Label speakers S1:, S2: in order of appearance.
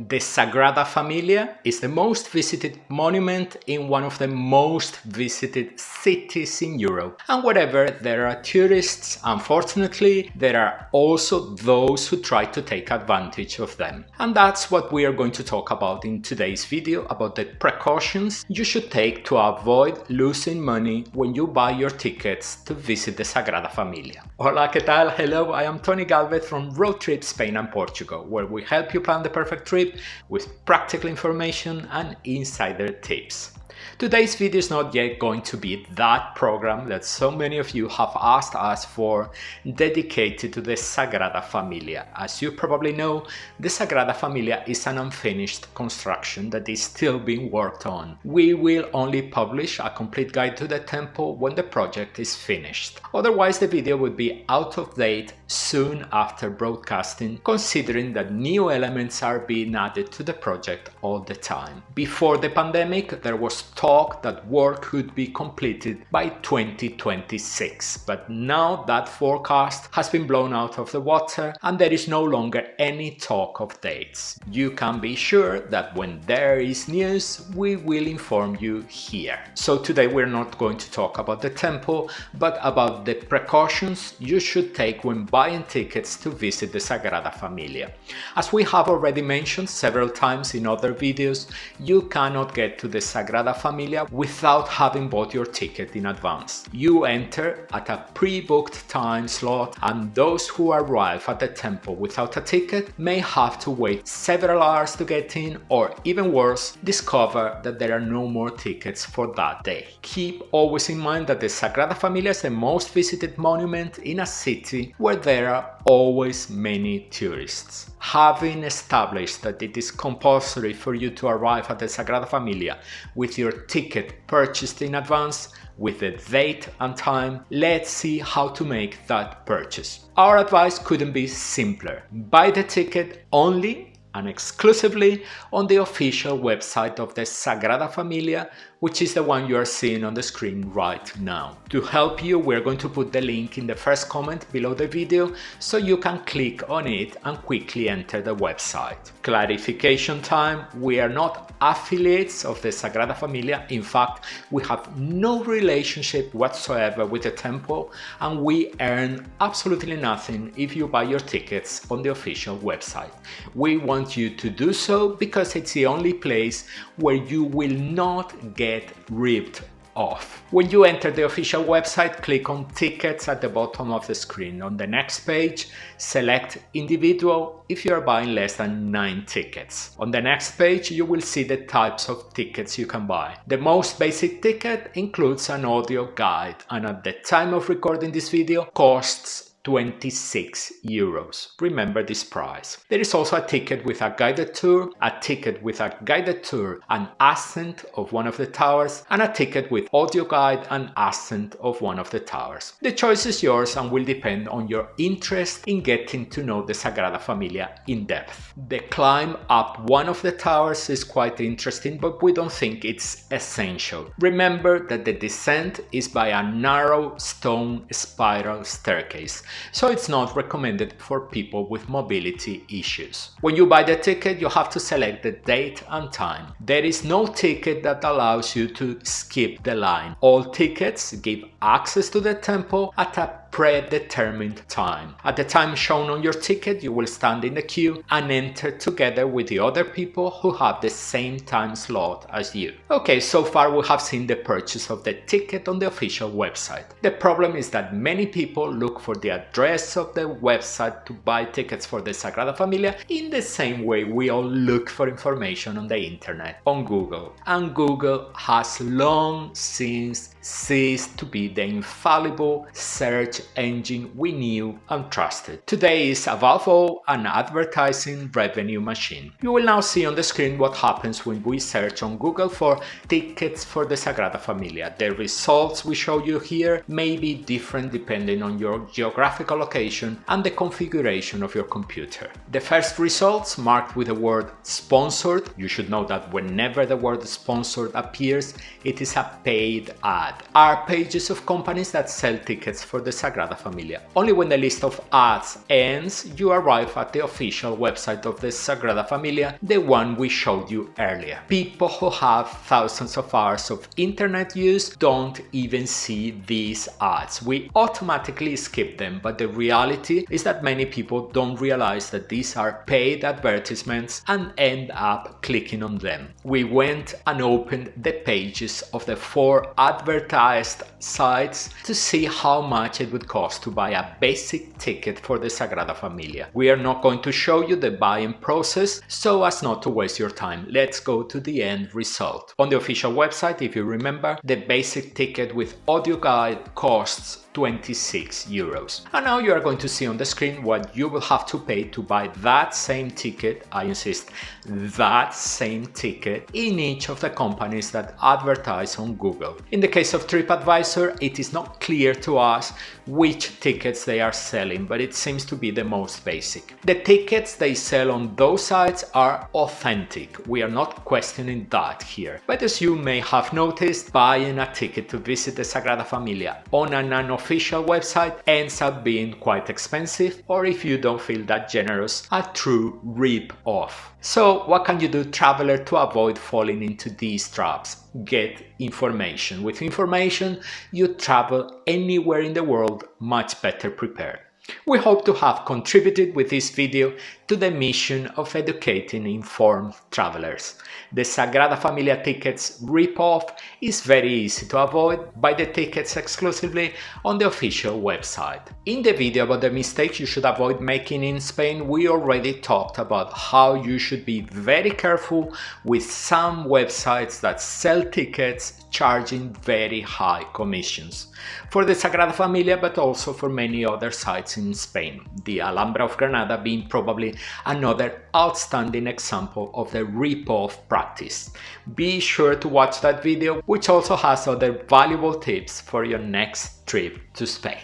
S1: The Sagrada Familia is the most visited monument in one of the most visited cities in Europe. And wherever there are tourists, unfortunately, there are also those who try to take advantage of them. And that's what we are going to talk about in today's video, about the precautions you should take to avoid losing money when you buy your tickets to visit the Sagrada Familia. Hola, ¿qué tal? Hello, I am Tony Galvez from Road Trip Spain and Portugal, where we help you plan the perfect trip with practical information and insider tips. Today's video is not yet going to be that program that so many of you have asked us for, dedicated to the Sagrada Familia. As you probably know, the Sagrada Familia is an unfinished construction that is still being worked on. We will only publish a complete guide to the temple when the project is finished. Otherwise, the video would be out of date soon after broadcasting, considering that new elements are being added to the project all the time. Before the pandemic, there was talk that work could be completed by 2026, but now that forecast has been blown out of the water and there is no longer any talk of dates. You can be sure that when there is news, we will inform you here. So today we're not going to talk about the temple, but about the precautions you should take when buying tickets to visit the Sagrada Familia. As we have already mentioned several times in other videos, you cannot get to the Sagrada Familia without having bought your ticket in advance. You enter at a pre-booked time slot, and those who arrive at the temple without a ticket may have to wait several hours to get in, or even worse, discover that there are no more tickets for that day. Keep always in mind that the Sagrada Familia is the most visited monument in a city where there are always many tourists. Having established that it is compulsory for you to arrive at the Sagrada Familia with your ticket purchased in advance, with the date and time, let's see how to make that purchase. Our advice couldn't be simpler. Buy the ticket only and exclusively on the official website of the Sagrada Familia, which is the one you are seeing on the screen right now. To help you, we're going to put the link in the first comment below the video so you can click on it and quickly enter the website. Clarification time: we are not affiliates of the Sagrada Familia. In fact, we have no relationship whatsoever with the temple, and we earn absolutely nothing if you buy your tickets on the official website. We want you to do so because it's the only place where you will not get ripped off. When you enter the official website, click on Tickets at the bottom of the screen. On the next page, select Individual if you are buying less than 9 tickets. On the next page, you will see the types of tickets you can buy. The most basic ticket includes an audio guide, and at the time of recording this video, costs 26 euros. Remember this price. There is also a ticket with a guided tour, a ticket with a guided tour and ascent of one of the towers, and a ticket with audio guide and ascent of one of the towers. The choice is yours and will depend on your interest in getting to know the Sagrada Familia in depth. The climb up one of the towers is quite interesting, but we don't think it's essential. Remember that the descent is by a narrow stone spiral staircase, so it's not recommended for people with mobility issues. When you buy the ticket, you have to select the date and time. There is no ticket that allows you to skip the line. All tickets give access to the temple at a predetermined time. At the time shown on your ticket, you will stand in the queue and enter together with the other people who have the same time slot as you. Okay, so far we have seen the purchase of the ticket on the official website. The problem is that many people look for the address of the website to buy tickets for the Sagrada Familia in the same way we all look for information on the internet, on Google. And Google has long since ceased to be the infallible search engine we knew and trusted. Today is above all an advertising revenue machine. You will now see on the screen what happens when we search on Google for tickets for the Sagrada Familia. The results we show you here may be different depending on your geographical location and the configuration of your computer. The first results marked with the word sponsored. You should know that whenever the word sponsored appears, it is a paid ad. ad are pages of companies that sell tickets for the Sagrada Familia. Only when the list of ads ends, you arrive at the official website of the Sagrada Familia, the one we showed you earlier. People who have thousands of hours of internet use don't even see these ads. We automatically skip them, but the reality is that many people don't realize that these are paid advertisements and end up clicking on them. We went and opened the pages of the 4 advertised sites to see how much it would cost to buy a basic ticket for the Sagrada Familia. We are not going to show you the buying process so as not to waste your time. Let's go to the end result. On the official website, if you remember, the basic ticket with audio guide costs 26 euros. And now you are going to see on the screen what you will have to pay to buy that same ticket, I insist, that same ticket in each of the companies that advertise on Google. In the case of TripAdvisor, it is not clear to us which tickets they are selling, but it seems to be the most basic. The tickets they sell on those sites are authentic. We are not questioning that here. But as you may have noticed, buying a ticket to visit the Sagrada Familia on an unofficial website ends up being quite expensive, or if you don't feel that generous, a true rip-off. So what can you do, traveler, to avoid falling into these traps? Get information. With information, you travel anywhere in the world much better prepared. We hope to have contributed with this video to the mission of educating informed travelers. The Sagrada Familia tickets rip-off is very easy to avoid. Buy the tickets exclusively on the official website. In the video about the mistakes you should avoid making in Spain, we already talked about how you should be very careful with some websites that sell tickets charging very high commissions. For the Sagrada Familia, but also for many other sites in Spain. The Alhambra of Granada being probably another outstanding example of the rip-off practice. Be sure to watch that video, which also has other valuable tips for your next trip to Spain.